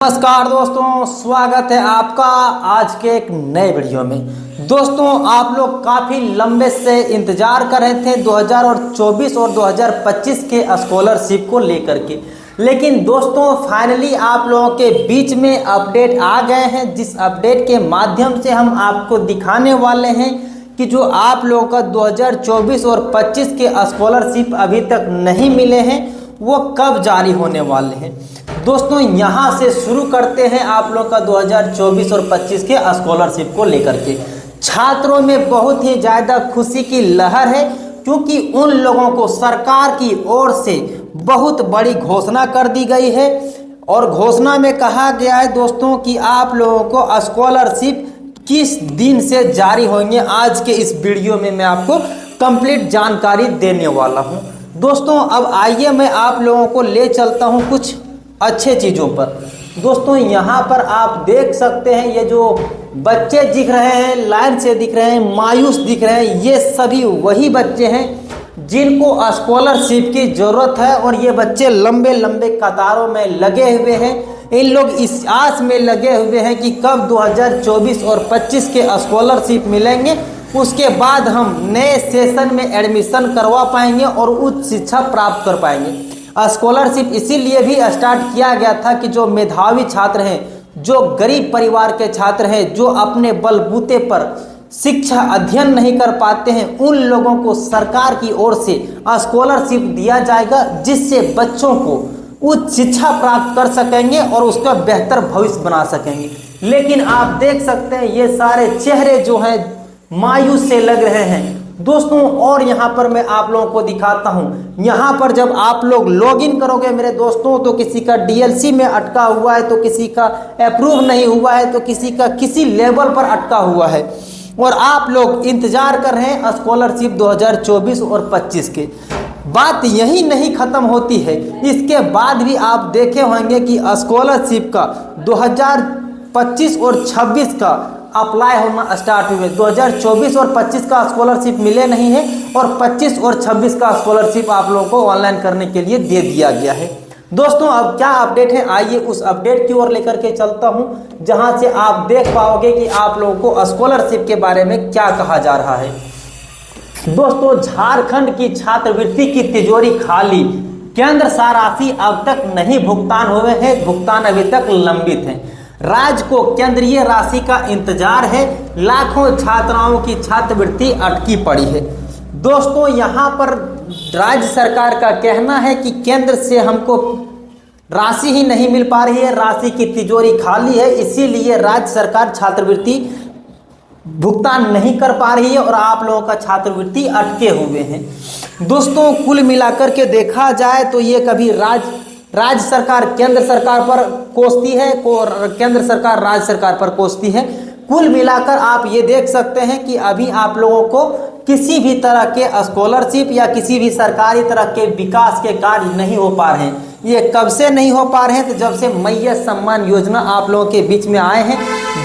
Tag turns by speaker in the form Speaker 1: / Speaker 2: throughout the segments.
Speaker 1: नमस्कार दोस्तों, स्वागत है आपका आज के एक नए वीडियो में। दोस्तों, आप लोग काफ़ी लंबे से इंतज़ार कर रहे थे 2024 और 2025 के स्कॉलरशिप को लेकर के, लेकिन दोस्तों फाइनली आप लोगों के बीच में अपडेट आ गए हैं, जिस अपडेट के माध्यम से हम आपको दिखाने वाले हैं कि जो आप लोगों का 2024 और 25 के स्कॉलरशिप अभी तक नहीं मिले हैं वो कब जारी होने वाले हैं। दोस्तों यहां से शुरू करते हैं आप लोग का 2024 और 25 के स्कॉलरशिप को लेकर के। छात्रों में बहुत ही ज़्यादा खुशी की लहर है, क्योंकि उन लोगों को सरकार की ओर से बहुत बड़ी घोषणा कर दी गई है और घोषणा में कहा गया है दोस्तों कि आप लोगों को स्कॉलरशिप किस दिन से जारी होंगे। आज के इस वीडियो में मैं आपको कंप्लीट जानकारी देने वाला हूं। दोस्तों अब आइए मैं आप लोगों को ले चलता हूं कुछ अच्छे चीज़ों पर। दोस्तों यहाँ पर आप देख सकते हैं ये जो बच्चे दिख रहे हैं, लाइन से दिख रहे हैं, मायूस दिख रहे हैं, ये सभी वही बच्चे हैं जिनको स्कॉलरशिप की ज़रूरत है और ये बच्चे लंबे लंबे कतारों में लगे हुए हैं। इन लोग इस आस में लगे हुए हैं कि कब 2024 और 25 के स्कॉलरशिप मिलेंगे, उसके बाद हम नए सेशन में एडमिशन करवा पाएंगे और उच्च शिक्षा प्राप्त कर पाएंगे। स्कॉलरशिप इसीलिए भी स्टार्ट किया गया था कि जो मेधावी छात्र हैं, जो गरीब परिवार के छात्र हैं, जो अपने बलबूते पर शिक्षा अध्ययन नहीं कर पाते हैं, उन लोगों को सरकार की ओर से स्कॉलरशिप दिया जाएगा, जिससे बच्चों को उच्च शिक्षा प्राप्त कर सकेंगे और उसका बेहतर भविष्य बना सकेंगे। लेकिन आप देख सकते हैं ये सारे चेहरे जो हैं मायूस से लग रहे हैं दोस्तों। और यहाँ पर मैं आप लोगों को दिखाता हूँ, यहाँ पर जब आप लोग लॉगिन करोगे मेरे दोस्तों, तो किसी का डीएलसी में अटका हुआ है, तो किसी का अप्रूव नहीं हुआ है, तो किसी का किसी लेवल पर अटका हुआ है और आप लोग इंतजार कर रहे हैं स्कॉलरशिप 2024 और 25 के। बात यही नहीं ख़त्म होती है, इसके बाद भी आप देखे होंगे कि स्कॉलरशिप का 2025 और 26 का अप्लाई होना स्टार्ट हुए। 2024 और 25 का स्कॉलरशिप मिले नहीं है और 25 और 26 का स्कॉलरशिप आप लोगों को ऑनलाइन करने के लिए दे दिया गया है। दोस्तों अब क्या अपडेट है, आइए उस अपडेट की ओर लेकर के चलता हूं, जहां से आप देख पाओगे कि आप लोगों को स्कॉलरशिप के बारे में क्या कहा जा रहा है। दोस्तों झारखंड की छात्रवृत्ति की तिजोरी खाली, केंद्र सा राशि अब तक नहीं भुगतान हुए हैं, भुगतान अभी तक लंबित है। राज्य को केंद्रीय राशि का इंतजार है, लाखों छात्राओं की छात्रवृत्ति अटकी पड़ी है। दोस्तों यहाँ पर राज्य सरकार का कहना है कि केंद्र से हमको राशि ही नहीं मिल पा रही है, राशि की तिजोरी खाली है, इसीलिए राज्य सरकार छात्रवृत्ति भुगतान नहीं कर पा रही है और आप लोगों का छात्रवृत्ति अटके हुए हैं। दोस्तों कुल मिलाकर के देखा जाए तो ये कभी राज्य सरकार केंद्र सरकार पर कोसती है और केंद्र सरकार राज्य सरकार पर कोसती है। कुल मिलाकर आप ये देख सकते हैं कि अभी आप लोगों को किसी भी तरह के स्कॉलरशिप या किसी भी सरकारी तरह के विकास के कार्य नहीं हो पा रहे हैं। ये कब से नहीं हो पा रहे हैं, तो जब से मैया सम्मान योजना आप लोगों के बीच में आए हैं,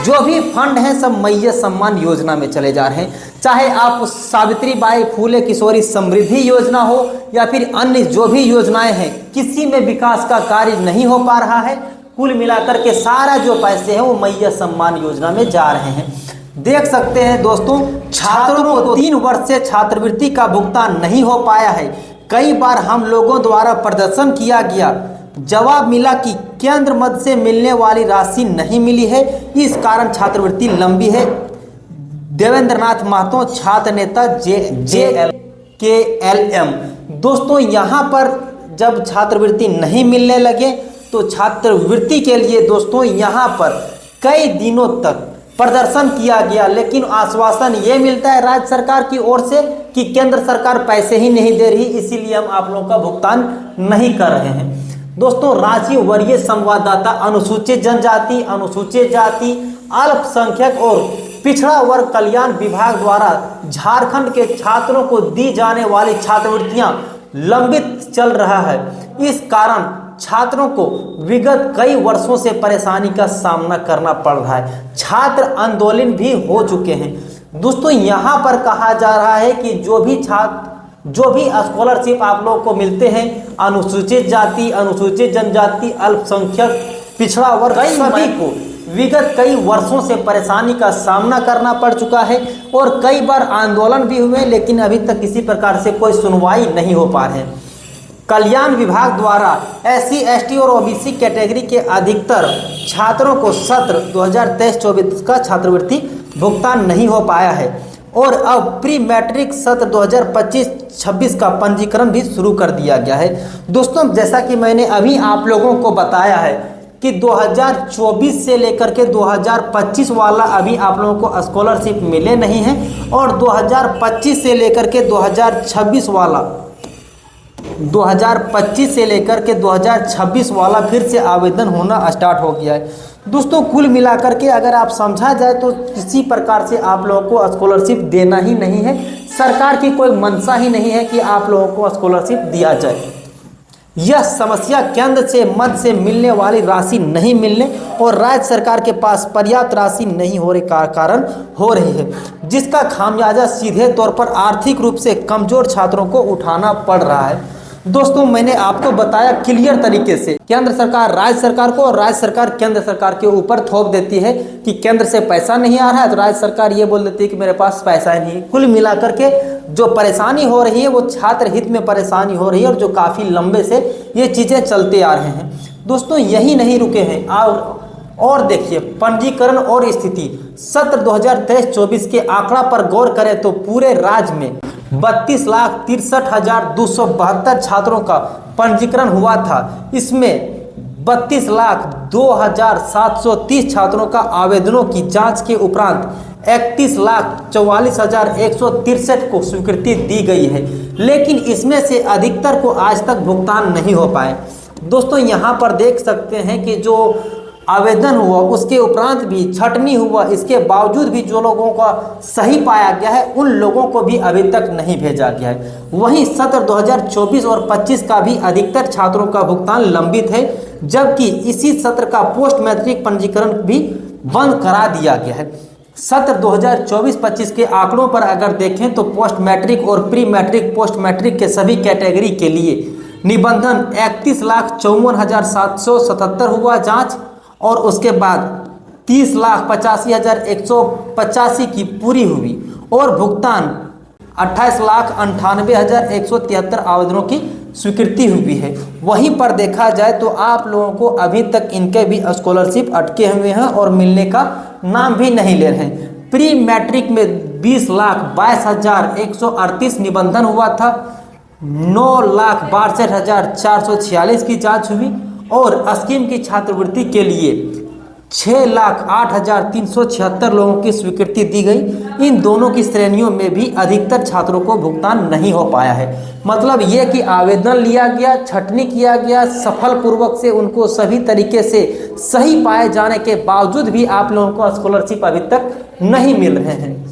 Speaker 1: जो भी फंड हैं सब मैया सम्मान योजना में चले जा रहे हैं। चाहे आप सावित्रीबाई फूले किशोरी समृद्धि योजना हो या फिर अन्य जो भी योजनाएं हैं, किसी में विकास का कार्य नहीं हो पा रहा है। कुल मिलाकर के सारा जो पैसे हैं वो मैया सम्मान योजना में जा रहे हैं। देख सकते हैं दोस्तों, छात्रों को 3 वर्ष से छात्रवृत्ति का भुगतान नहीं हो पाया है। कई बार हम लोगों द्वारा प्रदर्शन किया गया, जवाब मिला कि केंद्र मद से मिलने वाली राशि नहीं मिली है, इस कारण छात्रवृत्ति लंबी है। देवेंद्रनाथ महतो, छात्र नेता JLM। दोस्तों यहाँ पर जब छात्रवृत्ति नहीं मिलने लगे तो छात्रवृत्ति के लिए दोस्तों यहाँ पर कई दिनों तक प्रदर्शन किया गया, लेकिन आश्वासन ये मिलता है राज्य सरकार की ओर से कि केंद्र सरकार पैसे ही नहीं दे रही, इसीलिए हम आप लोगों का भुगतान नहीं कर रहे हैं। दोस्तों रांची वरीय संवाददाता अनुसूचित जनजाति, अनुसूचित जाति, अल्पसंख्यक और पिछड़ा वर्ग कल्याण विभाग द्वारा झारखंड के छात्रों को दी जाने वाली छात्रवृत्तियां लंबित चल रहा है। इस कारण छात्रों को विगत कई वर्षों से परेशानी का सामना करना पड़ रहा है। छात्र आंदोलन भी हो चुके हैं। दोस्तों यहाँ पर कहा जा रहा है कि जो भी स्कॉलरशिप आप लोगों को मिलते हैं, अनुसूचित जाति, अनुसूचित जनजाति, अल्पसंख्यक पिछड़ा वर्ग सभी को विगत कई वर्षों से परेशानी का सामना करना पड़ चुका है और कई बार आंदोलन भी हुए, लेकिन अभी तक किसी प्रकार से कोई सुनवाई नहीं हो पा रहे। कल्याण विभाग द्वारा SC ST और OBC कैटेगरी के अधिकतर छात्रों को सत्र 2023-24 का छात्रवृत्ति भुगतान नहीं हो पाया है और अब प्री मैट्रिक सत्र 2025-26 का पंजीकरण भी शुरू कर दिया गया है। दोस्तों, जैसा कि मैंने अभी आप लोगों को बताया है कि 2024 से लेकर के 2025 वाला अभी आप लोगों को स्कॉलरशिप मिले नहीं है और 2025 से लेकर के 2026 वाला 2025 से लेकर के 2026 वाला फिर से आवेदन होना स्टार्ट हो गया है। दोस्तों, कुल मिलाकर के अगर आप समझा जाए तो किसी प्रकार से आप लोगों को स्कॉलरशिप देना ही नहीं है। सरकार की कोई मंशा ही नहीं है कि आप लोगों को स्कॉलरशिप दिया जाए। यह समस्या केंद्र से मद से मिलने वाली राशि नहीं मिलने और राज्य सरकार के पास पर्याप्त राशि नहीं होने का कारण हो रही है, जिसका खामियाजा सीधे तौर पर आर्थिक रूप से कमजोर छात्रों को उठाना पड़ रहा है। दोस्तों, मैंने आपको बताया क्लियर तरीके से, केंद्र सरकार राज्य सरकार को और राज्य सरकार केंद्र सरकार के ऊपर थोप देती है कि केंद्र से पैसा नहीं आ रहा है, तो राज्य सरकार ये बोल देती है कि मेरे पास पैसा ही नहीं। कुल मिलाकर के जो परेशानी हो रही है वो छात्र हित में परेशानी हो रही है और जो काफ़ी लंबे से ये चीज़ें चलते आ रहे हैं। दोस्तों, यही नहीं रुके हैं और देखिए पंजीकरण और स्थिति। सत्र 2023-24 के आंकड़ा पर गौर करें तो पूरे राज्य में 32,63,272 छात्रों का पंजीकरण हुआ था। इसमें 32,02,730 छात्रों का आवेदनों की जांच के उपरांत 31,44,163 को स्वीकृति दी गई है, लेकिन इसमें से अधिकतर को आज तक भुगतान नहीं हो पाए। दोस्तों, यहाँ पर देख सकते हैं कि जो आवेदन हुआ उसके उपरांत भी छटनी हुआ, इसके बावजूद भी जो लोगों का सही पाया गया है उन लोगों को भी अभी तक नहीं भेजा गया है। वहीं सत्र 2024 और 25 का भी अधिकतर छात्रों का भुगतान लंबित है, जबकि इसी सत्र का पोस्ट मैट्रिक पंजीकरण भी बंद करा दिया गया है। सत्र 2024-25 के आंकड़ों पर अगर देखें तो पोस्ट मैट्रिक और प्री मैट्रिक पोस्ट मैट्रिक के सभी कैटेगरी के लिए निबंधन 31,54,777 हुआ जांच और उसके बाद 30,85,185 की पूरी हुई और भुगतान 28,98,173 आवेदनों की स्वीकृति हुई है। वहीं पर देखा जाए तो आप लोगों को अभी तक इनके भी स्कॉलरशिप अटके हुए हैं और मिलने का नाम भी नहीं ले रहे हैं। प्री मैट्रिक में 20,22,138 निबंधन हुआ था, 9,62,446 की जांच हुई और स्कीम की छात्रवृत्ति के लिए 6,08,376 लोगों की स्वीकृति दी गई। इन दोनों की श्रेणियों में भी अधिकतर छात्रों को भुगतान नहीं हो पाया है। मतलब ये कि आवेदन लिया गया, छटनी किया गया, सफलपूर्वक से उनको सभी तरीके से सही पाए जाने के बावजूद भी आप लोगों को स्कॉलरशिप अभी तक नहीं मिल रहे हैं।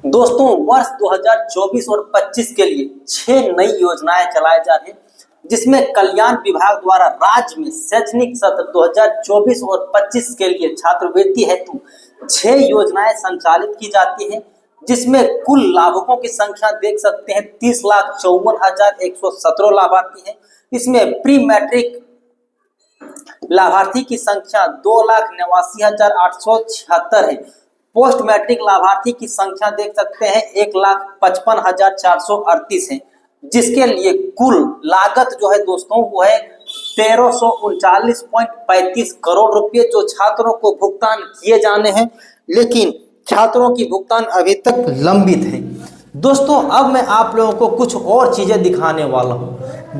Speaker 1: दोस्तों, वर्ष 2024 और 25 के लिए 6 नई योजनाएं चलाई जा रही हैं, जिसमें कल्याण विभाग द्वारा राज्य में शैक्षणिक सत्र 2024 और 25 के लिए छात्रवृत्ति हेतु 6 योजनाएं संचालित की जाती हैं, जिसमें कुल लाभुकों की संख्या देख सकते हैं 30,54,117 लाभार्थी हैं। इसमें प्री मैट्रिक लाभार्थी की संख्या 2,89,876 है। पोस्ट मैट्रिक लाभार्थी की संख्या देख सकते हैं 1,55,438 है, जिसके लिए कुल लागत जो है दोस्तों वो है 1,339.35 करोड़ रुपए जो छात्रों को भुगतान किए जाने हैं, लेकिन छात्रों की भुगतान अभी तक लंबित है। दोस्तों, अब मैं आप लोगों को कुछ और चीज़ें दिखाने वाला हूं।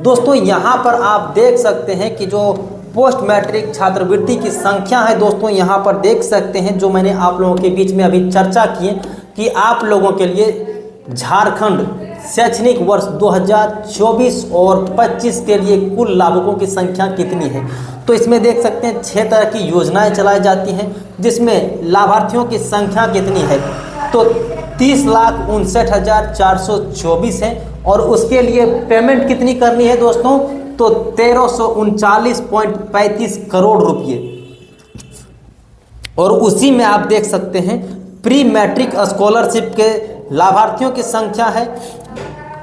Speaker 1: दोस्तों, यहाँ पर आप देख सकते हैं कि जो पोस्ट मैट्रिक छात्रवृत्ति की संख्या है, दोस्तों यहाँ पर देख सकते हैं, जो मैंने आप लोगों के बीच में अभी चर्चा की है कि आप लोगों के लिए झारखंड शैक्षणिक वर्ष 2024 और 25 के लिए कुल लाभुकों की संख्या कितनी है। तो इसमें देख सकते हैं 6 तरह की योजनाएं चलाई जाती हैं, जिसमें लाभार्थियों की संख्या कितनी है तो 30,59,424 है और उसके लिए पेमेंट कितनी करनी है दोस्तों तो 1,339.35 करोड़ रुपये। और उसी में आप देख सकते हैं प्री मैट्रिक स्कॉलरशिप के लाभार्थियों की संख्या है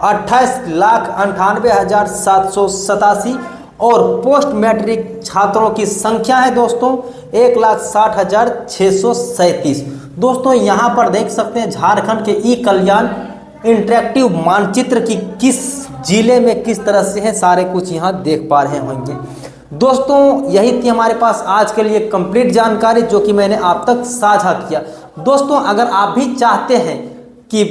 Speaker 1: 28,98,787 और पोस्ट मैट्रिक छात्रों की संख्या है दोस्तों 1,60,637। दोस्तों यहाँ पर देख सकते हैं झारखंड के ई कल्याण इंटरेक्टिव मानचित्र की किस जिले में किस तरह से है, सारे कुछ यहाँ देख पा रहे होंगे। दोस्तों यही थी हमारे पास आज के लिए कंप्लीट जानकारी जो कि मैंने आप तक साझा किया। दोस्तों अगर आप भी चाहते हैं कि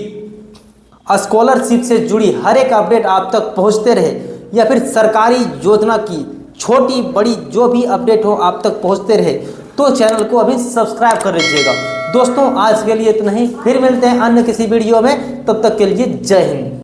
Speaker 1: स्कॉलरशिप से जुड़ी हर एक अपडेट आप तक पहुंचते रहे या फिर सरकारी योजना की छोटी बड़ी जो भी अपडेट हो आप तक पहुंचते रहे, तो चैनल को अभी सब्सक्राइब कर लीजिएगा। दोस्तों आज के लिए इतना ही, फिर मिलते हैं अन्य किसी वीडियो में, तब तक के लिए जय हिंद।